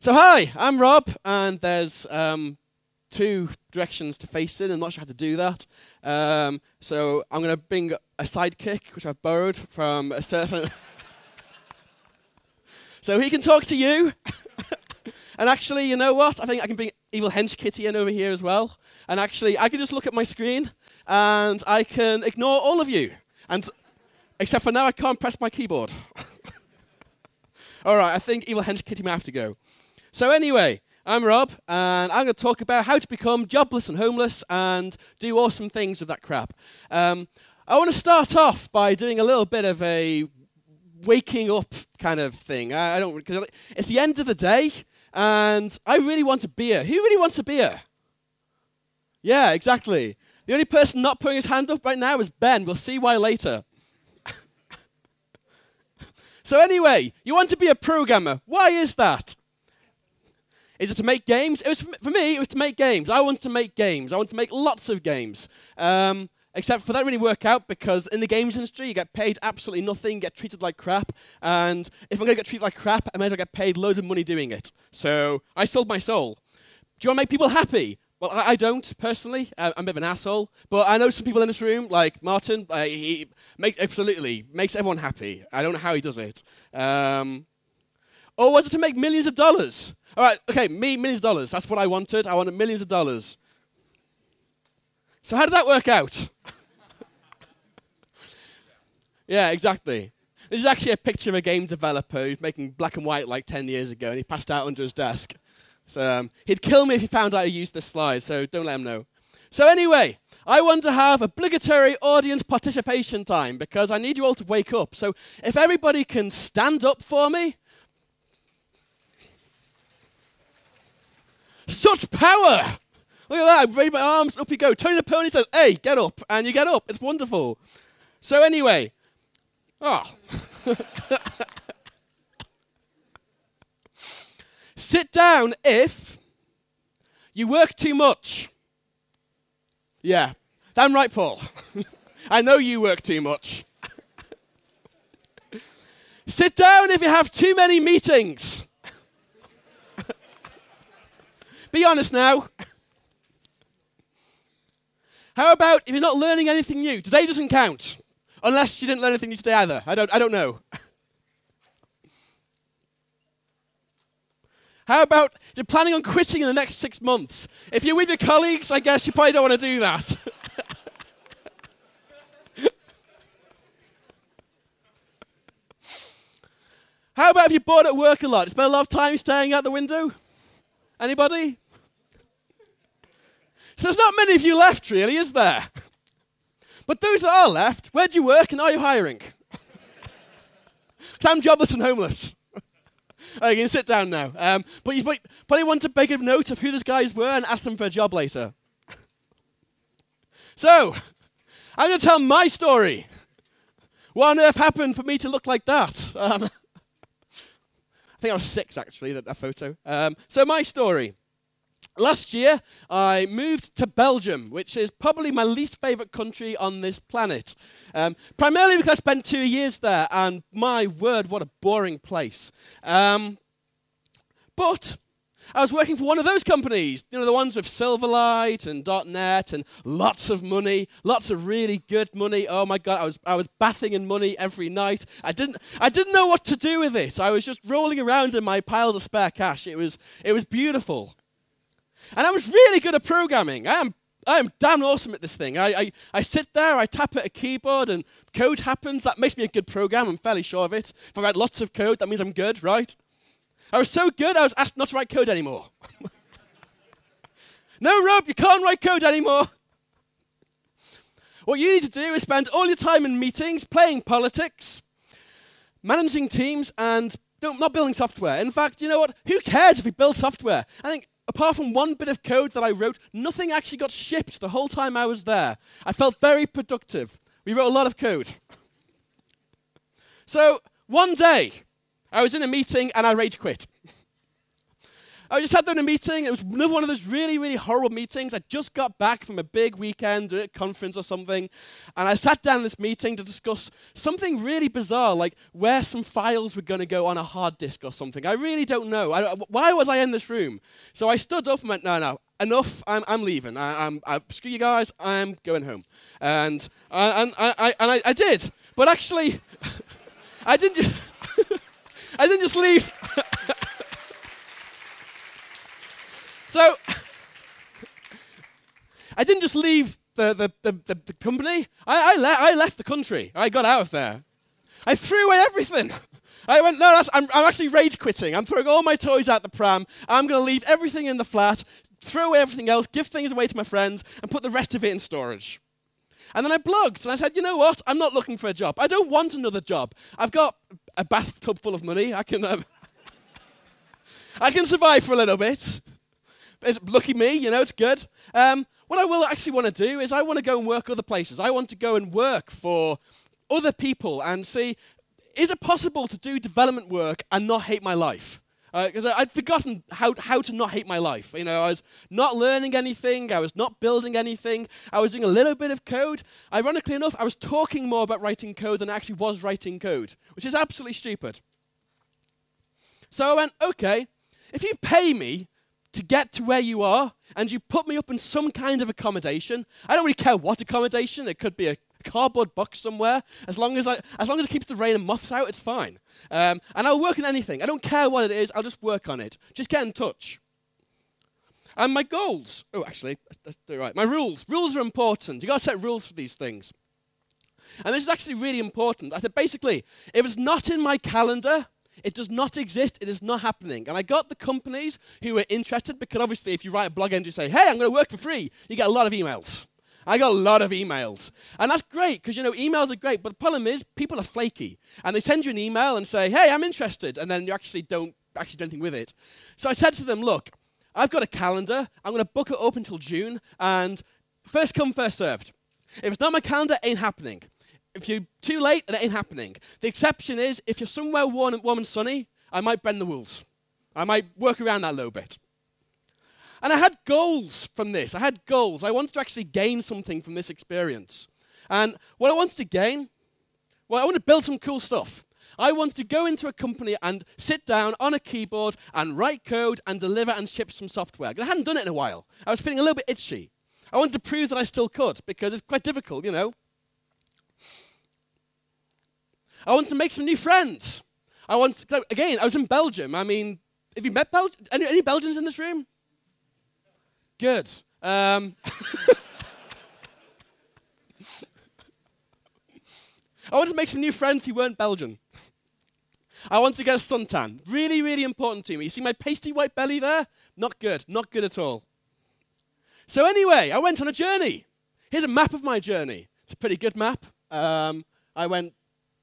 So hi, I'm Rob, and there's two directions to face in. I'm not sure how to do that. So I'm going to bring a sidekick, which I've borrowed from a certain... So he can talk to you. And actually, you know what? I think I can bring Evil Hench Kitty in over here as well. And actually, I can just look at my screen, and I can ignore all of you. And except for now, I can't press my keyboard. All right, I think Evil Hench Kitty might have to go. So anyway, I'm Rob, and I'm going to talk about how to become jobless and homeless and do awesome things with that crap. I want to start off by doing a little bit of a waking up kind of thing. I don't, because it's the end of the day, and I really want a beer. Who really wants a beer? Yeah, exactly. The only person not putting his hand up right now is Ben. We'll see why later. So anyway, you want to be a programmer. Why is that? Is it to make games? For me, it was to make games. I wanted to make games. I want to make lots of games. Except for that really work out because in the games industry, you get paid absolutely nothing, get treated like crap. And if I'm going to get treated like crap, I may as well get paid loads of money doing it. So I sold my soul. Do you want to make people happy? Well, I don't, personally. I'm a bit of an asshole. But I know some people in this room, like Martin, he absolutely makes everyone happy. I don't know how he does it. Or was it to make millions of dollars? All right, okay, millions of dollars. That's what I wanted. I wanted millions of dollars. So how did that work out? Yeah, exactly. This is actually a picture of a game developer who's making black and white like 10 years ago, and he passed out under his desk. So he'd kill me if he found out I used this slide, so don't let him know. So anyway, I want to have obligatory audience participation time because I need you all to wake up. So if everybody can stand up for me. Such power! Look at that, I raise my arms, up you go. Tony the Pony says, hey, get up, and you get up. It's wonderful. So anyway, sit down if you work too much. Yeah, damn right, Paul. I know you work too much. Sit down if you have too many meetings. Be honest now. How about if you're not learning anything new? Today doesn't count. Unless you didn't learn anything new today either. I don't know. How about if you're planning on quitting in the next 6 months? If you're with your colleagues, I guess you probably don't want to do that. How about if you're bored at work a lot? You spend a lot of time staring out the window? Anybody? So there's not many of you left, really, is there? But those that are left, where do you work and are you hiring? Because I'm jobless and homeless. You can sit down now. But you probably want to make a note of who those guys were and ask them for a job later. So, I'm going to tell my story. What on earth happened for me to look like that? I think I was 6, actually, that photo. So my story. Last year, I moved to Belgium, which is probably my least favorite country on this planet. Primarily because I spent 2 years there, and my word, what a boring place. But I was working for one of those companies, you know, the ones with Silverlight and .NET and lots of money, lots of really good money. Oh my God, I was bathing in money every night. I didn't know what to do with it. I was just rolling around in my piles of spare cash. It was beautiful. And I was really good at programming. I am damn awesome at this thing. I sit there, I tap at a keyboard, and code happens. That makes me a good program. I'm fairly sure of it. If I write lots of code, that means I'm good, right? I was so good, I was asked not to write code anymore. No, Rob, you can't write code anymore. What you need to do is spend all your time in meetings, playing politics, managing teams, and not building software. In fact, you know what? Who cares if we build software? I think apart from one bit of code that I wrote, nothing actually got shipped the whole time I was there. I felt very productive. We wrote a lot of code. So one day, I was in a meeting and I rage quit. I just sat there in a meeting. It was another one of those really, really horrible meetings. I just got back from a big weekend at a conference or something, and I sat down in this meeting to discuss something really bizarre, like where some files were going to go on a hard disk or something. I really don't know. Why was I in this room? So I stood up and went, no, enough. I'm leaving. Screw you guys. I'm going home. And I did. But actually, I didn't just leave. So, I didn't just leave the company. I left the country. I got out of there. I threw away everything. I went, no, I'm actually rage quitting. I'm throwing all my toys out the pram. I'm going to leave everything in the flat, throw away everything else, give things away to my friends, and put the rest of it in storage. And then I blogged, and I said, you know what? I'm not looking for a job. I don't want another job. I've got a bathtub full of money. I can survive for a little bit. Lucky me, it's good. What I will actually want to do is I want to go and work other places. I want to go and work for other people and see, is it possible to do development work and not hate my life? Because I'd forgotten how to not hate my life. I was not learning anything. I was not building anything. I was doing a little bit of code. Ironically enough, I was talking more about writing code than I actually was writing code, which is absolutely stupid. So I went, okay, if you pay me to get to where you are, and you put me up in some kind of accommodation. I don't really care what accommodation. It could be a cardboard box somewhere. As long as it keeps the rain and moths out, it's fine. And I'll work on anything. I don't care what it is. I'll just work on it. Just get in touch. And my goals. Oh, actually, let's do it right. My rules. Rules are important. You got to set rules for these things. And this is actually really important. I said, basically, if it's not in my calendar, it does not exist. It is not happening. And I got the companies who were interested, because obviously if you write a blog and you say, hey, I'm going to work for free, you get a lot of emails. I got a lot of emails. And that's great, because, emails are great. But the problem is, people are flaky. And they send you an email and say, hey, I'm interested. And then you actually don't do anything with it. So I said to them, look, I've got a calendar. I'm going to book it up until June. And first come, first served. If it's not my calendar, it ain't happening. If you're too late, then it ain't happening. The exception is, if you're somewhere warm and sunny, I might bend the rules. I might work around that a little bit. And I had goals from this. I had goals. I wanted to actually gain something from this experience. And what I wanted to gain, I wanted to build some cool stuff. I wanted to go into a company and sit down on a keyboard and write code and deliver and ship some software. I hadn't done it in a while. I was feeling a little bit itchy. I wanted to prove that I still could, because it's quite difficult, I wanted to make some new friends. I was in Belgium. I mean, have you met any Belgians in this room? Good. I wanted to make some new friends who weren't Belgian. I wanted to get a suntan. Really, really important to me. You see my pasty white belly there? Not good. Not good at all. So anyway, I went on a journey. Here's a map of my journey. It's a pretty good map. I went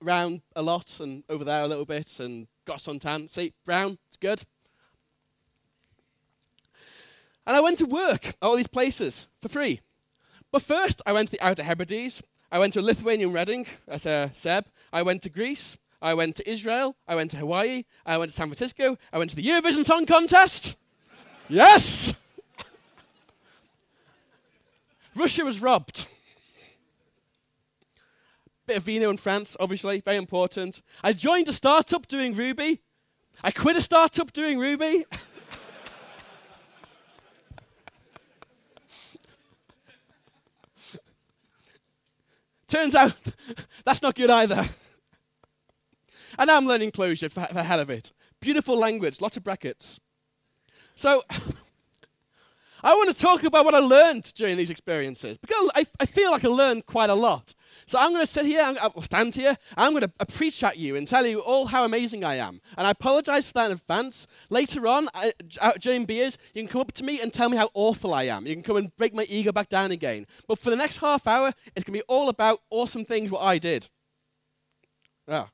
around a lot and over there a little bit and got a suntan. See, brown, it's good. And I went to work at all these places for free. But first, I went to the Outer Hebrides. I went to a Lithuanian wedding as a Seb. I went to Greece. I went to Israel. I went to Hawaii. I went to San Francisco. I went to the Eurovision Song Contest. Yes! Russia was robbed. Bit of vino in France, obviously, very important. I joined a startup doing Ruby. I quit a startup doing Ruby. Turns out, that's not good either. And now I'm learning Clojure for the hell of it. Beautiful language, lots of brackets. So, I want to talk about what I learned during these experiences, because I feel like I learned quite a lot. So I'm going to sit here, I'll stand here, I'm going to preach at you and tell you all how amazing I am. And I apologize for that in advance. Later on, during beers, you can come up to me and tell me how awful I am. You can come and break my ego back down again. But for the next half hour, it's going to be all about awesome things what I did. Yeah.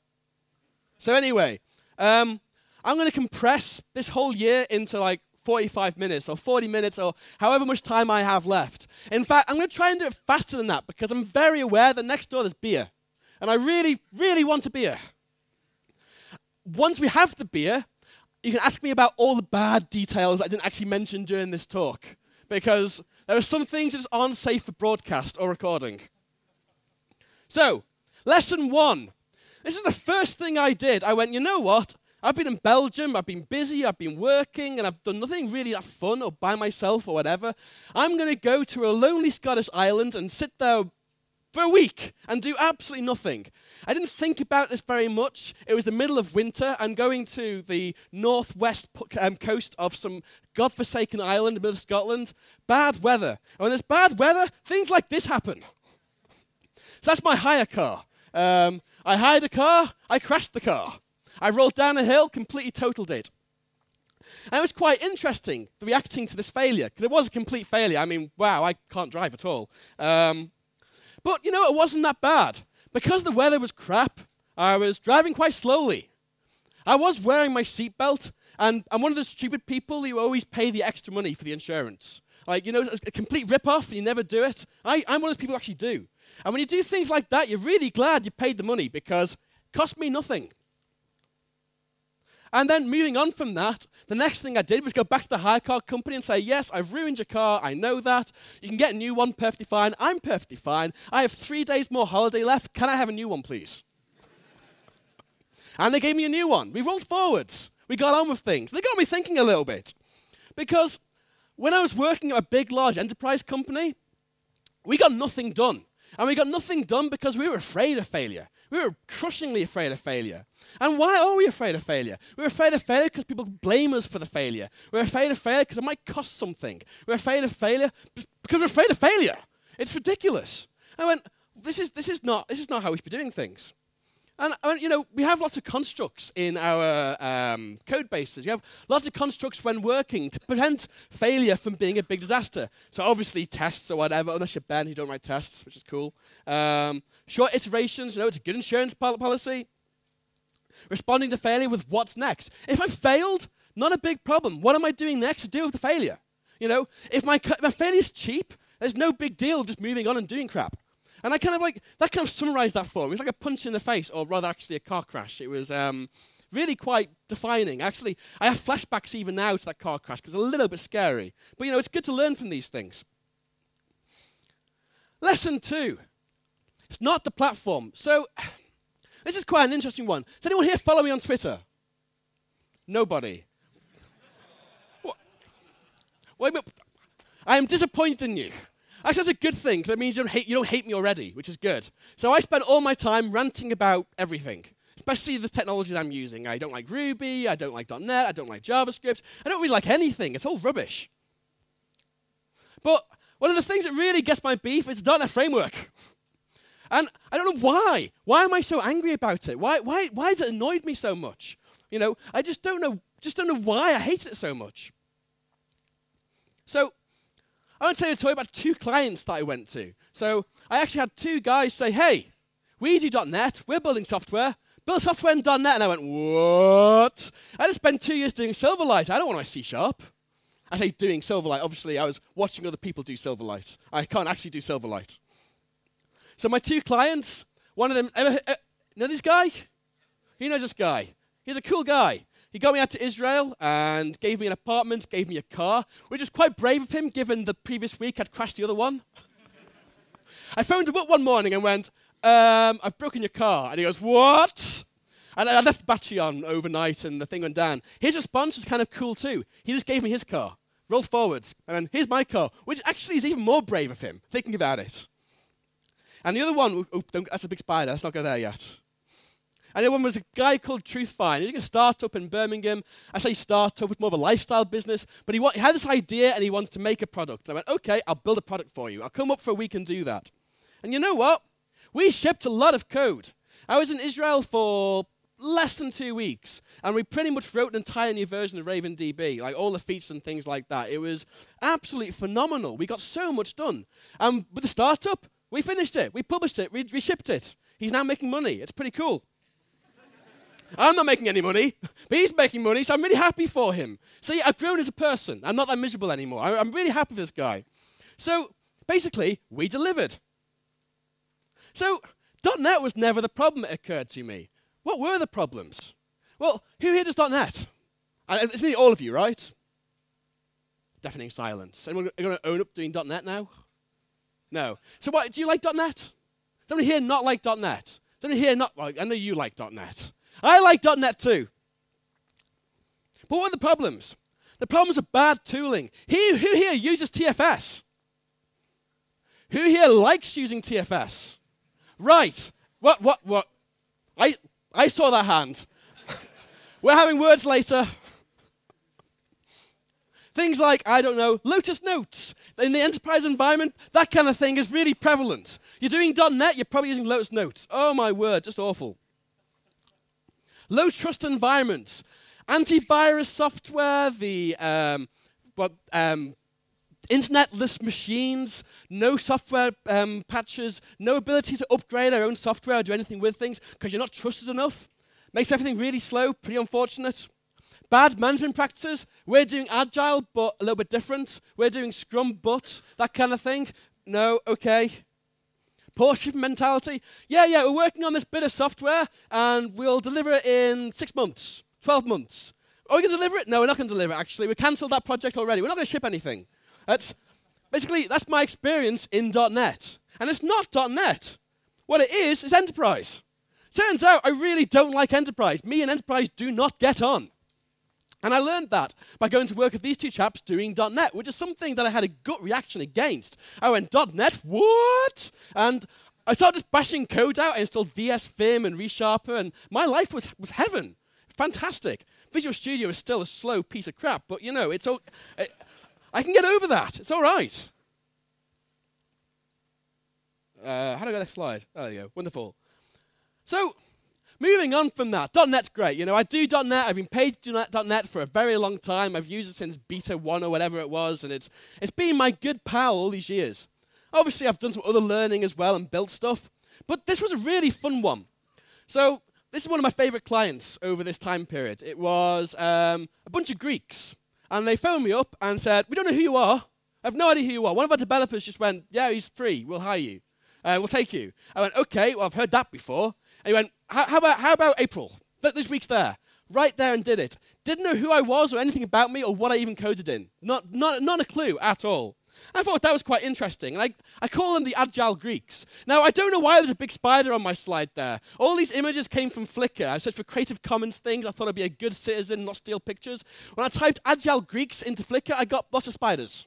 So anyway, I'm going to compress this whole year into like 45 minutes or 40 minutes or however much time I have left. In fact, I'm going to try and do it faster than that, because I'm very aware that next door there's beer. And I really, really want a beer. Once we have the beer, you can ask me about all the bad details I didn't actually mention during this talk, because there are some things that just aren't safe for broadcast or recording. So, lesson 1. This is the first thing I did. I went, you know what? I've been in Belgium, I've been busy, I've been working, and I've done nothing really that fun or by myself or whatever. I'm going to go to a lonely Scottish island and sit there for a week and do absolutely nothing. I didn't think about this very much. It was the middle of winter. I'm going to the northwest coast of some godforsaken island in the middle of Scotland. Bad weather. And when there's bad weather, things like this happen. So that's my hire car. I hired a car, I crashed the car. I rolled down a hill, completely totaled it. And it was quite interesting, reacting to this failure, because it was a complete failure. I mean, wow, I can't drive at all. But, you know, it wasn't that bad. Because the weather was crap, I was driving quite slowly. I was wearing my seatbelt, and I'm one of those stupid people who always pay the extra money for the insurance. Like, you know, a complete rip-off, and you never do it. I'm one of those people who actually do. And when you do things like that, you're really glad you paid the money, because it cost me nothing. And then moving on from that, the next thing I did was go back to the hire car company and say, yes, I've ruined your car, I know that. You can get a new one perfectly fine. I'm perfectly fine. I have 3 days more holiday left. Can I have a new one, please? And they gave me a new one. We rolled forwards. We got on with things. They got me thinking a little bit. Because when I was working at a big, large enterprise company, we got nothing done. And we got nothing done because we were afraid of failure. We were crushingly afraid of failure. And why are we afraid of failure? We're afraid of failure because people blame us for the failure. We're afraid of failure because it might cost something. We're afraid of failure because we're afraid of failure. It's ridiculous. I went, this is not how we should be doing things. And you know, we have lots of constructs in our code bases. We have lots of constructs when working to prevent failure from being a big disaster. So obviously tests or whatever, unless you're Ben, you don't write tests, which is cool. Short iterations, you know, it's a good insurance policy. Responding to failure with what's next. If I failed, not a big problem. What am I doing next to deal with the failure? You know, if my failure is cheap, there's no big deal of just moving on and doing crap. And that kind of summarized that for me. It was like a punch in the face, or rather actually a car crash. It was really quite defining. Actually, I have flashbacks even now to that car crash because it was a little bit scary. But, you know, it's good to learn from these things. Lesson 2. It's not the platform. So, this is quite an interesting one. Does anyone here follow me on Twitter? Nobody. What? Wait a minute. I am disappointed in you. Actually, that's a good thing, because that means you don't hate me already, which is good. So I spend all my time ranting about everything, especially the technology that I'm using. I don't like Ruby, I don't like .NET, I don't like JavaScript. I don't really like anything. It's all rubbish. But one of the things that really gets my beef is the .NET framework. And I don't know why. Why am I so angry about it? Why has it annoyed me so much? You know, I just don't know why I hate it so much. So I want to tell you a story about 2 clients that I went to. So I actually had 2 guys say, hey, we do .NET, we're building software, build software in .NET. And I went, what? I just spent 2 years doing Silverlight. I don't want to C#. I say doing Silverlight. Obviously, I was watching other people do Silverlight. I can't actually do Silverlight. So my 2 clients, one of them, know this guy? He knows this guy. He's a cool guy. He got me out to Israel and gave me an apartment, gave me a car, which was quite brave of him, given the previous week I'd crashed the other one. I phoned him up one morning and went, I've broken your car. And he goes, what? And I left the battery on overnight and the thing went down. His response was kind of cool too. He just gave me his car, rolled forwards, and then here's my car, which actually is even more brave of him, thinking about it. And the other one, that's a big spider, let's not go there yet. And the other one was a guy called Truthfine. He's a startup in Birmingham. I say startup, it's more of a lifestyle business. But he had this idea and he wants to make a product. I went, okay, I'll build a product for you. I'll come up for a week and do that. And you know what? We shipped a lot of code. I was in Israel for less than 2 weeks. And we pretty much wrote an entire new version of RavenDB, like all the features and things like that. It was absolutely phenomenal. We got so much done. And with the startup, we finished it. We published it. We shipped it. He's now making money. It's pretty cool. I'm not making any money, but he's making money, so I'm really happy for him. See, I've grown as a person. I'm not that miserable anymore. I'm really happy with this guy. So, basically, we delivered. So, .NET was never the problem, it occurred to me. What were the problems? Well, who here does .NET? And it's nearly all of you, right? Deafening silence. Anyone going to own up doing .NET now? No. So what, do you like .NET? Somebody here not like .NET? Somebody here not, well, I know you like .NET. I like .NET too. But what are the problems? The problems are bad tooling. Who here uses TFS? Who here likes using TFS? Right. What? I saw that hand. We're having words later. Things like, I don't know, Lotus Notes. In the enterprise environment, that kind of thing is really prevalent. You're doing .NET, you're probably using Lotus Notes. Oh my word, just awful. Low trust environments. Antivirus software, the internetless machines, no software patches, no ability to upgrade our own software or do anything with things because you're not trusted enough. Makes everything really slow, pretty unfortunate. Bad management practices. We're doing Agile, but a little bit different. We're doing Scrum, but that kind of thing. No, okay. Poor shipping mentality. Yeah, we're working on this bit of software, and we'll deliver it in 6 months, 12 months. Are we going to deliver it? No, we're not going to deliver it, actually. We cancelled that project already. We're not going to ship anything. That's my experience in .NET. And it's not .NET. What it is enterprise. Turns out I really don't like enterprise. Me and enterprise do not get on. And I learned that by going to work with these two chaps doing .NET, which is something that I had a gut reaction against. I went, .NET, what? And I started just bashing code out. I installed VS Vim and ReSharper, and my life was heaven. Fantastic. Visual Studio is still a slow piece of crap, but you know, I can get over that. It's all right. How do I go next slide? Oh, there you go. Wonderful. So, moving on from that, .NET's great. You know, I do .NET. I've been paid to do .NET for a very long time. I've used it since Beta 1 or whatever it was, and it's been my good pal all these years. Obviously, I've done some other learning as well and built stuff, but this was a really fun one. So, this is one of my favorite clients over this time period. It was a bunch of Greeks, and they phoned me up and said, we don't know who you are. I have no idea who you are. One of our developers just went, yeah, he's free. We'll hire you. We'll take you. I went, okay, well, I've heard that before. And he went, how about April? This week's there. Right there and did it. Didn't know who I was or anything about me or what I even coded in. Not a clue at all. And I thought that was quite interesting. And I call them the Agile Greeks. Now, I don't know why there's a big spider on my slide there. All these images came from Flickr. I searched for Creative Commons things. I thought I'd be a good citizen, not steal pictures. When I typed Agile Greeks into Flickr, I got lots of spiders.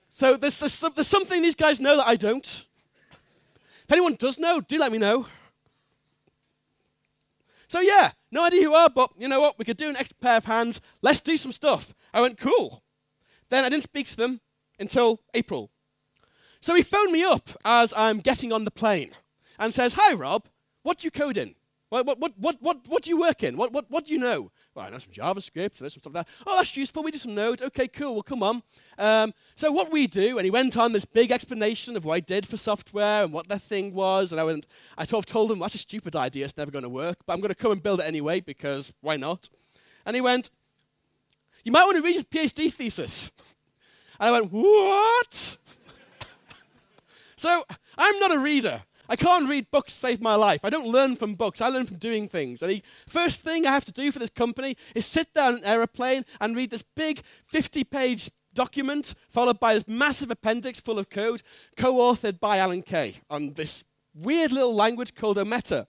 So there's something these guys know that I don't. If anyone does know, do let me know. So yeah, no idea who you are, but you know what? We could do an extra pair of hands. Let's do some stuff. I went, cool. Then I didn't speak to them until April. So he phoned me up as I'm getting on the plane and says, hi, Rob, what do you code in? What do you work in? What do you know? Well, I know some JavaScript, I know some stuff like that. Oh, that's useful. We do some Node. Okay, cool. Well, come on. So what we do, and he went on this big explanation of what I did for software and what their thing was. And I sort of told him, that's a stupid idea. It's never going to work. But I'm going to come and build it anyway because why not? And he went, you might want to read his PhD thesis. And I went, what? So I'm not a reader. I can't read books to save my life. I don't learn from books. I learn from doing things. And the first thing I have to do for this company is sit down in an aeroplane and read this big 50-page document followed by this massive appendix full of code co-authored by Alan Kay on this weird little language called Ometa.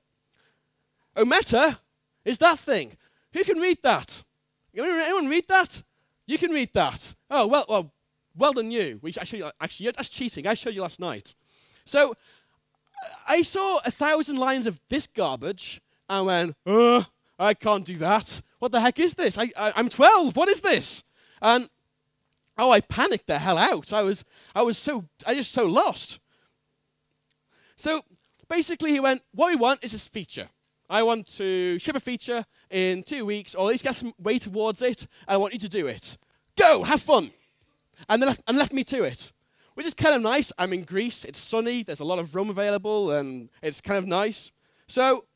Ometa is that thing. Who can read that? Anyone read that? You can read that. Oh, well done you. Actually, that's cheating. I showed you last night. So I saw 1,000 lines of this garbage and went, I can't do that. What the heck is this? I'm 12. What is this? And I panicked the hell out. I was just so lost. So basically he went, what we want is this feature. I want to ship a feature in 2 weeks, or at least get some way towards it. I want you to do it. Go, have fun. And left me to it. Which is kind of nice. I'm in Greece, it's sunny, there's a lot of room available, and it's kind of nice. So,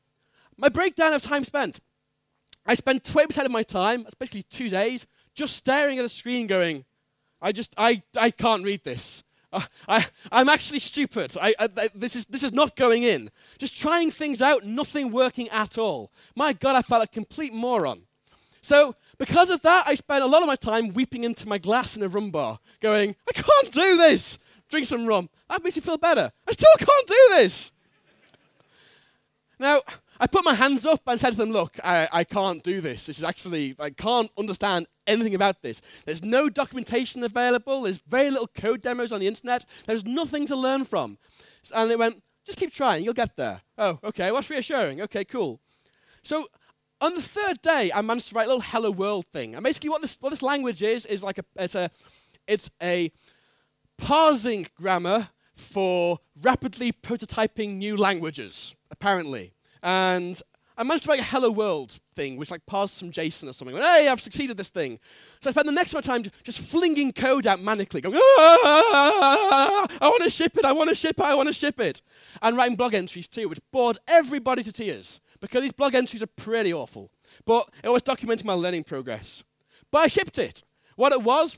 my breakdown of time spent. I spent 20% of my time, especially 2 days, just staring at a screen going, I can't read this. I'm actually stupid. This is not going in. Just trying things out, nothing working at all. My God, I felt a complete moron. So because of that, I spent a lot of my time weeping into my glass in a rum bar, going, I can't do this. Drink some rum. That makes me feel better. I still can't do this. Now, I put my hands up and said to them, look, I can't do this. This is actually, I can't understand anything about this. There's no documentation available. There's very little code demos on the internet. There's nothing to learn from. And they went, just keep trying. You'll get there. Oh, okay. Well, that's reassuring. Okay, cool. So on the third day, I managed to write a little hello world thing. And basically what this language is like it's a parsing grammar for rapidly prototyping new languages, apparently. And I managed to make a hello world thing, which like parsed some JSON or something. Hey, I've succeeded this thing. So I spent the next amount of time just flinging code out manically, going, I want to ship it, I want to ship it, I want to ship it. And writing blog entries too, which bored everybody to tears, because these blog entries are pretty awful. But it was documenting my learning progress. But I shipped it. What it was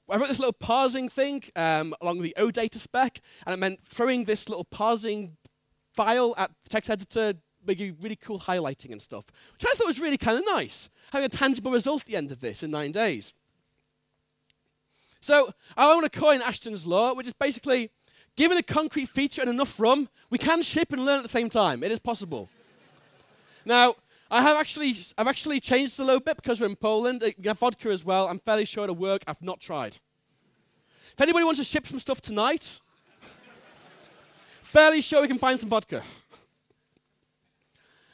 I wrote this little parsing thing along the OData spec, and it meant throwing this little parsing file at the text editor, making really cool highlighting and stuff, which I thought was really kind of nice, having a tangible result at the end of this in 9 days. So I want to coin Ashton's Law, which is basically, given a concrete feature and enough rum, we can ship and learn at the same time. It is possible. Now, I've actually changed it a little bit because we're in Poland. You have vodka as well. I'm fairly sure it'll work. I've not tried. If anybody wants to ship some stuff tonight, fairly sure we can find some vodka.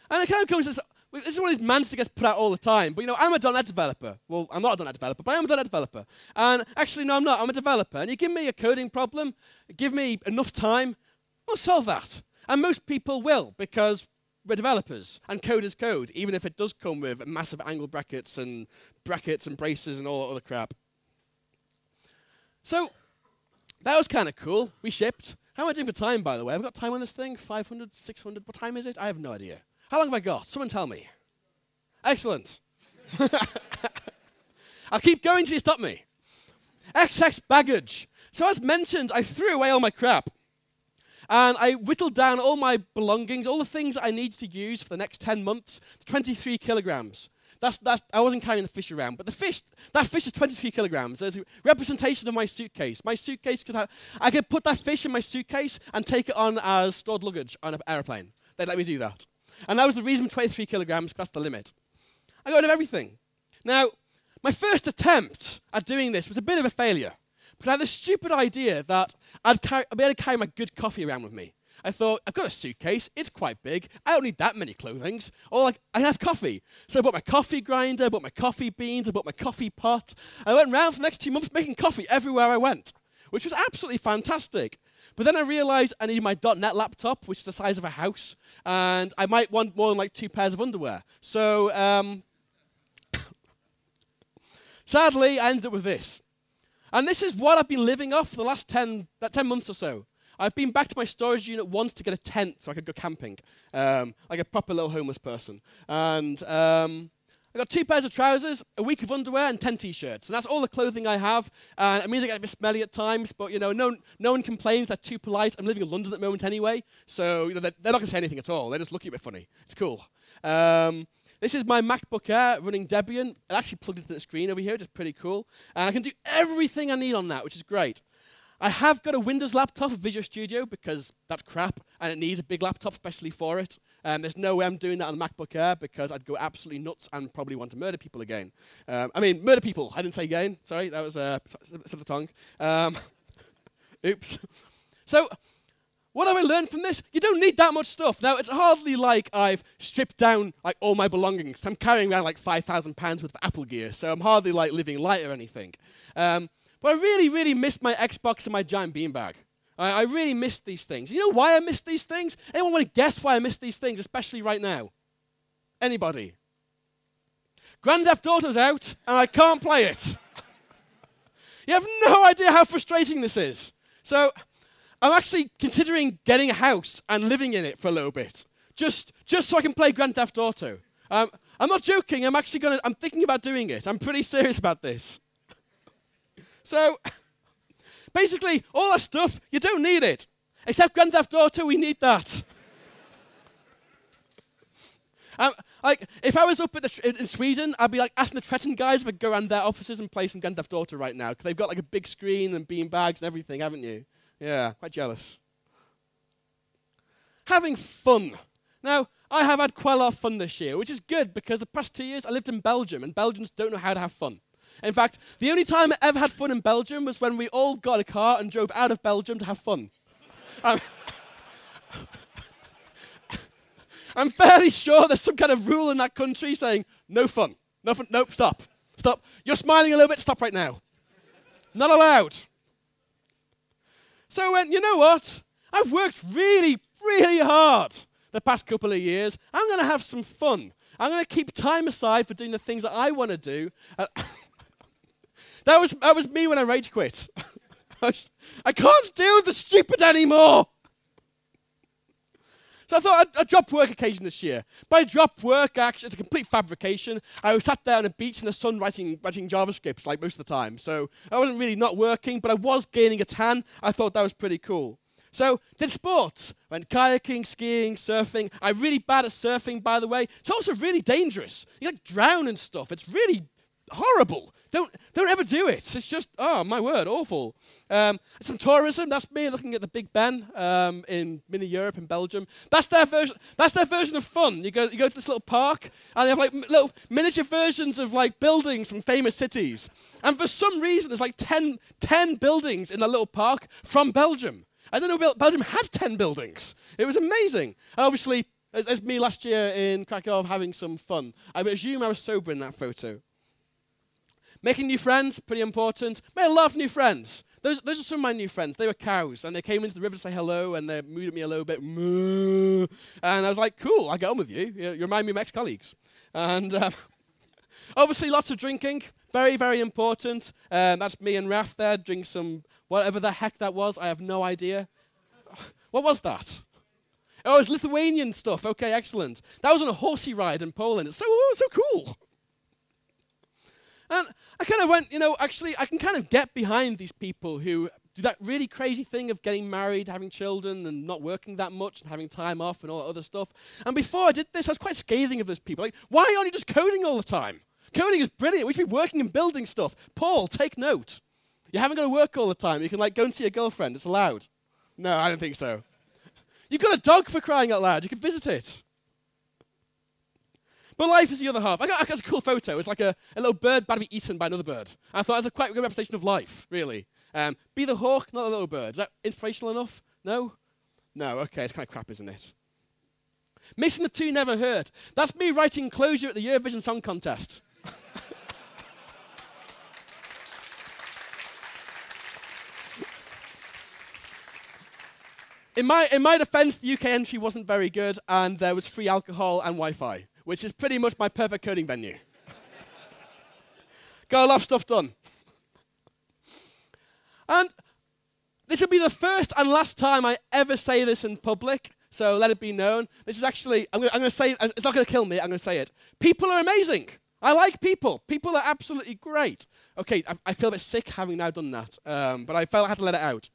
And it kind of comes to this is one of these mantras that gets put out all the time. But, you know, I'm a .NET developer. Well, I'm not a .NET developer, but I am a .NET developer. And actually, no, I'm not. I'm a developer. And you give me a coding problem, give me enough time, I'll solve that. And most people will, because we're developers. And code is code, even if it does come with massive angle brackets and braces and all that other crap. So that was kind of cool. We shipped. How am I doing for time, by the way? Have I got time on this thing? 500, 600? What time is it? I have no idea. How long have I got? Someone tell me. Excellent. I'll keep going till you stop me. XX baggage. So as mentioned, I threw away all my crap. And I whittled down all my belongings, all the things I need to use for the next 10 months, to 23 kilograms. I wasn't carrying the fish around, but that fish is 23 kilograms. There's a representation of my suitcase. My suitcase, I could put that fish in my suitcase and take it on as stored luggage on an airplane. They'd let me do that. And that was the reason 23 kilograms, because that's the limit. I got rid of everything. Now, my first attempt at doing this was a bit of a failure. But I had this stupid idea that I'd be able to carry my good coffee around with me. I thought, I've got a suitcase, it's quite big, I don't need that many clothings, or I can have coffee. So I bought my coffee grinder, I bought my coffee beans, I bought my coffee pot. I went around for the next 2 months making coffee everywhere I went, which was absolutely fantastic. But then I realized I needed my .NET laptop, which is the size of a house, and I might want more than like 2 pairs of underwear. So, sadly, I ended up with this. And this is what I've been living off for the last 10 months or so. I've been back to my storage unit once to get a tent so I could go camping, like a proper little homeless person. And I got 2 pairs of trousers, a week of underwear, and 10 t-shirts. And that's all the clothing I have. And it means I get a bit smelly at times, but you know, no one complains. They're too polite. I'm living in London at the moment anyway, so you know, they're not going to say anything at all. They just look at me funny. It's cool. This is my MacBook Air running Debian. It actually plugged into the screen over here, which is pretty cool. And I can do everything I need on that, which is great. I have got a Windows laptop for Visual Studio because that's crap, and it needs a big laptop especially for it. There's no way I'm doing that on a MacBook Air because I'd go absolutely nuts and probably want to murder people again. Murder people. I didn't say again. Sorry, that was slip of the tongue. Oops. So, what have I learned from this? You don't need that much stuff. Now, it's hardly like I've stripped down like all my belongings. I'm carrying around like 5,000 pounds worth of Apple gear, so I'm hardly like living light or anything. But I really, really missed my Xbox and my giant beanbag. I really missed these things. You know why I missed these things? Anyone want to guess why I missed these things, especially right now? Anybody? Grand Theft Auto's out, and I can't play it. You have no idea how frustrating this is. So I'm actually considering getting a house and living in it for a little bit, just so I can play Grand Theft Auto. I'm not joking. I'm thinking about doing it. I'm pretty serious about this. So, basically, all that stuff, you don't need it. Except Grand Theft Auto, we need that. Like, if I was up at in Sweden, I'd be like asking the Tretton guys if I could go around their offices and play some Grand Theft Auto right now, because they've got like a big screen and bean bags and everything, haven't you? Yeah, quite jealous. Having fun. Now, I have had quite a lot of fun this year, which is good because the past 2 years I lived in Belgium, and Belgians don't know how to have fun. In fact, the only time I ever had fun in Belgium was when we all got a car and drove out of Belgium to have fun. I'm fairly sure there's some kind of rule in that country saying, no fun. No fun. Nope, stop. Stop. You're smiling a little bit. Stop right now. Not allowed. So I went, you know what? I've worked really, really hard the past couple of years. I'm going to have some fun. I'm going to keep time aside for doing the things that I want to do. That was me when I rage quit. I can't do the stupid anymore. So I thought I'd drop work occasion this year. By drop work, actually, it's a complete fabrication. I sat there on a beach in the sun writing JavaScript like most of the time. So I wasn't really not working, but I was gaining a tan. I thought that was pretty cool. So did sports. Went kayaking, skiing, surfing. I'm really bad at surfing, by the way. It's also really dangerous. You like drown and stuff. It's really horrible. Don't ever do it. It's just, oh my word, awful. Some tourism. That's me looking at the Big Ben in mini Europe in Belgium. That's their version of fun. You go to this little park and they have like little miniature versions of like buildings from famous cities. And for some reason, there's like 10 buildings in that little park from Belgium. I didn't know Belgium had 10 buildings. It was amazing. And obviously, as me last year in Kraków having some fun. I assume I was sober in that photo. Making new friends, pretty important. Made a lot of new friends. Those are some of my new friends. They were cows, and they came into the river to say hello, and they mooed at me a little bit. Moo. And I was like, cool, I'll get on with you. You remind me of my ex-colleagues. And obviously, lots of drinking. Very, very important. That's me and Raf there, drink some, whatever the heck that was. I have no idea. What was that? Oh, it's Lithuanian stuff. Okay, excellent. That was on a horsey ride in Poland. It's so cool. And I kind of went, actually, I can kind of get behind these people who do that really crazy thing of getting married, having children, and not working that much, and having time off, and all that other stuff. And before I did this, I was quite scathing of those people. Like, why aren't you just coding all the time? Coding is brilliant. We should be working and building stuff. Paul, take note. You haven't got to work all the time. You can, go and see your girlfriend. It's allowed. No, I don't think so. You've got a dog, for crying out loud. You can visit it. But life is the other half. I got a cool photo. It's like a little bird about to be eaten by another bird. I thought it was a quite good representation of life, really. Be the hawk, not the little bird. Is that inspirational enough? No? No, okay, it's kind of crap, isn't it? Mixing the two never hurt. That's me writing Closure at the Eurovision Song Contest. In my defense, the UK entry wasn't very good, and there was free alcohol and Wi-Fi, which is pretty much my perfect coding venue. Got a lot of stuff done. And this will be the first and last time I ever say this in public, so let it be known. This is actually, I'm going to say, it's not going to kill me, I'm going to say it. People are amazing. I like people. People are absolutely great. Okay, I feel a bit sick having now done that, but I felt I had to let it out.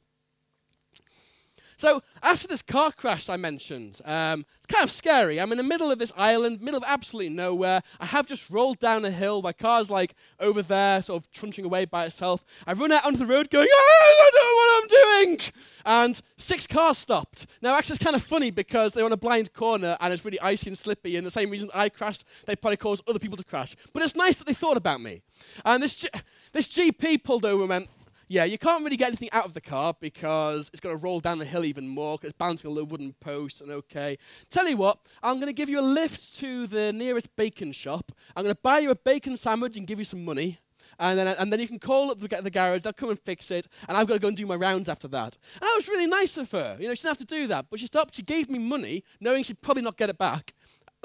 So after this car crash I mentioned, it's kind of scary. I'm in the middle of this island, middle of absolutely nowhere. I have just rolled down a hill. My car's like over there, sort of trunching away by itself. I run out onto the road going, I don't know what I'm doing. And 6 cars stopped. Now actually it's kind of funny because they're on a blind corner and it's really icy and slippy, and the same reason I crashed, they probably caused other people to crash. But it's nice that they thought about me. And this GP pulled over and went, yeah, you can't really get anything out of the car because it's going to roll down the hill even more because it's bouncing on a little wooden post, and okay. Tell you what, I'm going to give you a lift to the nearest bacon shop. I'm going to buy you a bacon sandwich and give you some money. And then you can call up the garage, they'll come and fix it, and I've got to go and do my rounds after that. And that was really nice of her. She didn't have to do that, but she stopped, she gave me money, knowing she'd probably not get it back.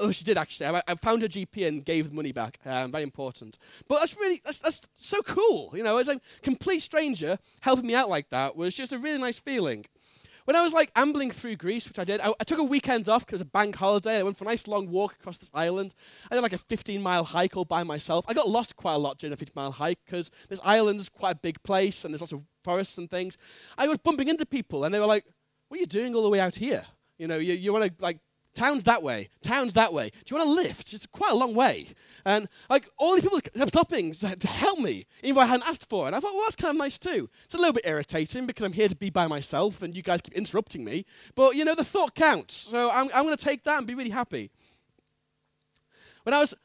Oh, she did actually. I found her GP and gave the money back. Very important. But that's so cool. As a complete stranger helping me out like that was just a really nice feeling. When I was ambling through Greece, which I did, I took a weekend off because it was a bank holiday. I went for a nice long walk across this island. I did a 15-mile hike all by myself. I got lost quite a lot during a 15-mile hike because this island is quite a big place and there's lots of forests and things. I was bumping into people and they were like, what are you doing all the way out here? You want to Town's that way. Town's that way. Do you want a lift? It's quite a long way. And like all these people kept stopping to help me, even though I hadn't asked for it. And I thought, well, that's kind of nice too. It's a little bit irritating because I'm here to be by myself and you guys keep interrupting me. But, you know, the thought counts. So I'm going to take that and be really happy. When I was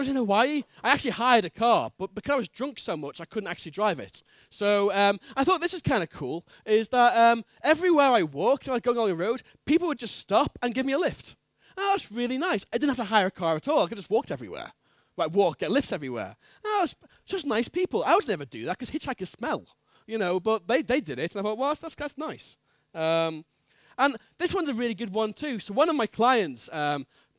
in Hawaii, I actually hired a car, but because I was drunk so much, I couldn't actually drive it. So I thought this is kind of cool, is that everywhere I walked, if I was going along the road, people would just stop and give me a lift. Oh, that's really nice. I didn't have to hire a car at all. I could just walk everywhere. Like get lifts everywhere. Oh, it's just nice people. I would never do that because hitchhikers smell, you know, but they did it, and I thought, well, that's nice. And this one's a really good one too. So one of my clients,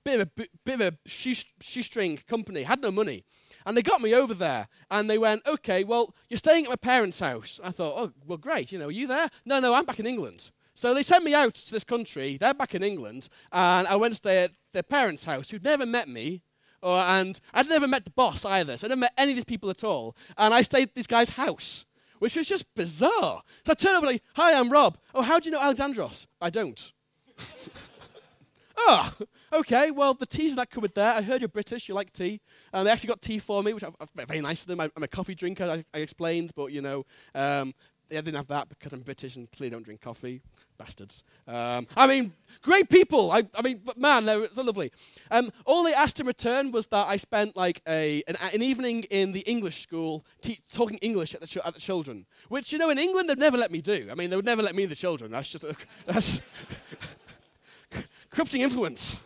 bit of a shoestring company, had no money. And they got me over there, and they went, okay, well, you're staying at my parents' house. I thought, oh, well, great, you know, are you there? No, I'm back in England. So they sent me out to this country, they're back in England, and I went to stay at their parents' house, who'd never met me, and I'd never met the boss either, so I never met any of these people at all, and I stayed at this guy's house, which was just bizarre. So I turned over like, hi, I'm Rob. Oh, how do you know Alexandros? I don't. Oh, okay, well, the tea's in that cupboard there. I heard you're British, you like tea. And they actually got tea for me, which was very nice of them. I'm a coffee drinker, I explained, but, you know, I didn't have that because I'm British and clearly don't drink coffee. Bastards. I mean, great people. I mean, but man, they're so lovely. All they asked in return was that I spent like an evening in the English school talking English at the children, which, you know, in England, they'd never let me do. I mean, they would never let me in the children. That's just... that's corrupting influence.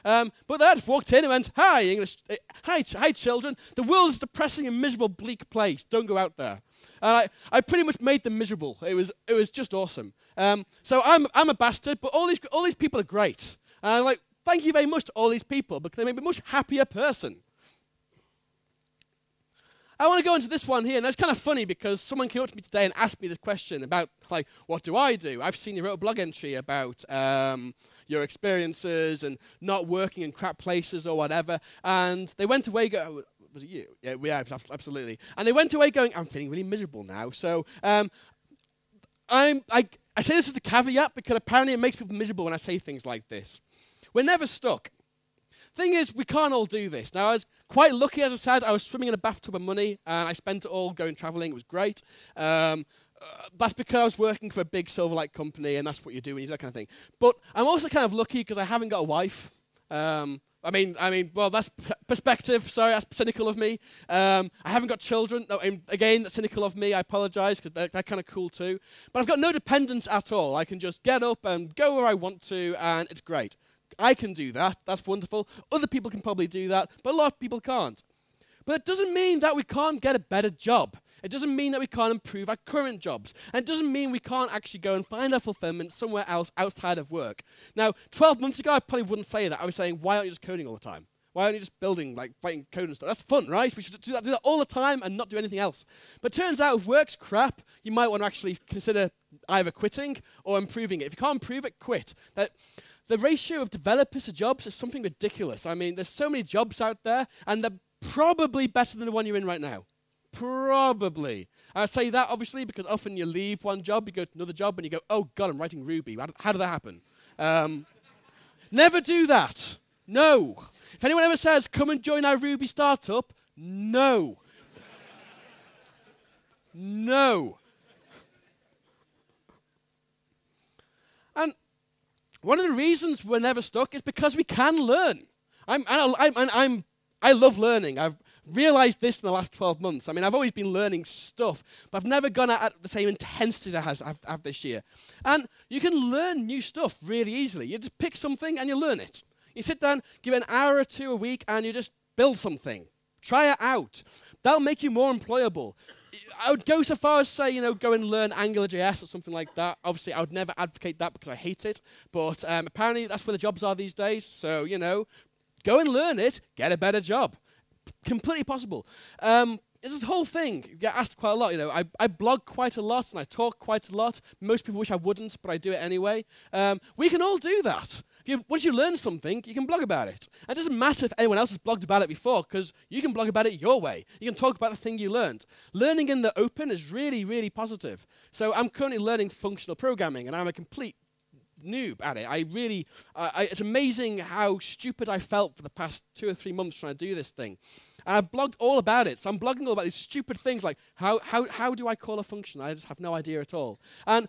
But they just walked in and went, hi, English, hi, children. The world is a depressing and miserable, bleak place. Don't go out there. And I pretty much made them miserable. It was just awesome. So I'm a bastard, but all these people are great. And I'm like, thank you very much to all these people because they make me a much happier person. I want to go into this one here, and it's kind of funny because someone came up to me today and asked me this question about, like, what do I do? I've seen you wrote a blog entry about your experiences and not working in crap places or whatever, and they went away was it you? Yeah, absolutely. And they went away going, I'm feeling really miserable now. So I say this as a caveat because apparently it makes people miserable when I say things like this. We're never stuck. Thing is, we can't all do this. Now, I was quite lucky, as I said. I was swimming in a bathtub of money, and I spent it all going traveling. It was great. That's because I was working for a big Silverlight company, and that's what you do when you do that kind of thing. But I'm also kind of lucky because I haven't got a wife. I mean, well, that's perspective. Sorry, that's cynical of me. I haven't got children. No, again, that's cynical of me. I apologize because they're kind of cool too. But I've got no dependence at all. I can just get up and go where I want to, and it's great. I can do that. That's wonderful. Other people can probably do that, but a lot of people can't. But it doesn't mean that we can't get a better job. It doesn't mean that we can't improve our current jobs. And it doesn't mean we can't actually go and find our fulfillment somewhere else outside of work. Now, 12 months ago, I probably wouldn't say that. I was saying, why aren't you just coding all the time? Why aren't you just building, like, writing code and stuff? That's fun, right? We should do that all the time and not do anything else. But it turns out if work's crap, you might want to actually consider either quitting or improving it. If you can't improve it, quit. The ratio of developers to jobs is something ridiculous. I mean, there's so many jobs out there, and they're probably better than the one you're in right now. Probably. I say that, obviously, because often you leave one job, you go to another job, and you go, oh, God, I'm writing Ruby. How did that happen? Never do that. No. If anyone ever says, come and join our Ruby startup, no. No. And one of the reasons we're never stuck is because we can learn. I love learning. I've realized this in the last 12 months. I mean, I've always been learning stuff, but I've never gone at the same intensity as I have this year. And you can learn new stuff really easily. You just pick something and you learn it. You sit down, give it an hour or two a week, and you just build something. Try it out. That'll make you more employable. I would go so far as say, go and learn AngularJS or something like that. Obviously, I would never advocate that because I hate it. But apparently, that's where the jobs are these days. So, go and learn it, get a better job. Completely possible. It's this whole thing. You get asked quite a lot. I blog quite a lot and I talk quite a lot. Most people wish I wouldn't, but I do it anyway. We can all do that. Once you learn something, you can blog about it. And it doesn't matter if anyone else has blogged about it before, because you can blog about it your way. You can talk about the thing you learned. Learning in the open is really, really positive. So I'm currently learning functional programming, and I'm a complete noob at it. It's amazing how stupid I felt for the past 2 or 3 months trying to do this thing. And I've blogged all about it. So I'm blogging all about these stupid things like how do I call a function? I just have no idea at all. And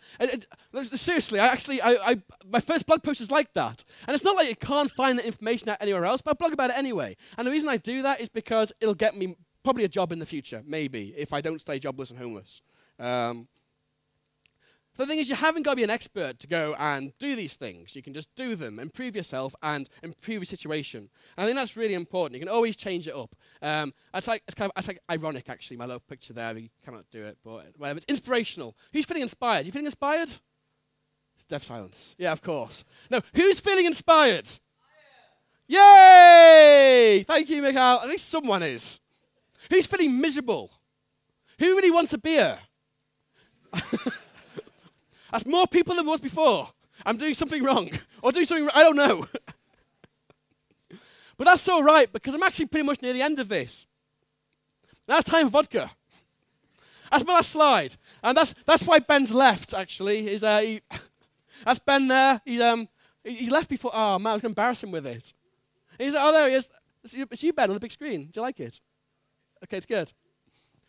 seriously, my first blog post is like that. And it's not like you can't find the information out anywhere else, but I blog about it anyway. And the reason I do that is because it'll get me probably a job in the future, maybe, if I don't stay jobless and homeless. The thing is, you haven't got to be an expert to go and do these things. You can just do them, improve yourself, and improve your situation. And I think that's really important. You can always change it up. It's ironic, actually, my little picture there. We cannot do it, but whatever. It's inspirational. Who's feeling inspired? You feeling inspired? It's deaf silence. Yeah, of course. No, who's feeling inspired? I am. Yay! Thank you, Mikhail. At least someone is. Who's feeling miserable? Who really wants a beer? That's more people than was before. I'm doing something wrong. Or doing something I don't know. But that's all right, because I'm actually pretty much near the end of this. Now it's time for vodka. That's my last slide. And that's why Ben's left, actually. That's Ben there. He's left before. Oh, man, I was going to embarrass him with it. Oh, there he is. It's you, Ben, on the big screen. Do you like it? Okay, it's good.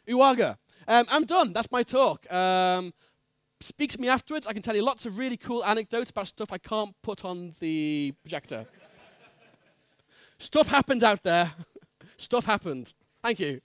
Uwaga. I'm done. That's my talk. Speak to me afterwards. I can tell you lots of really cool anecdotes about stuff I can't put on the projector. Stuff happened out there. Stuff happened. Thank you.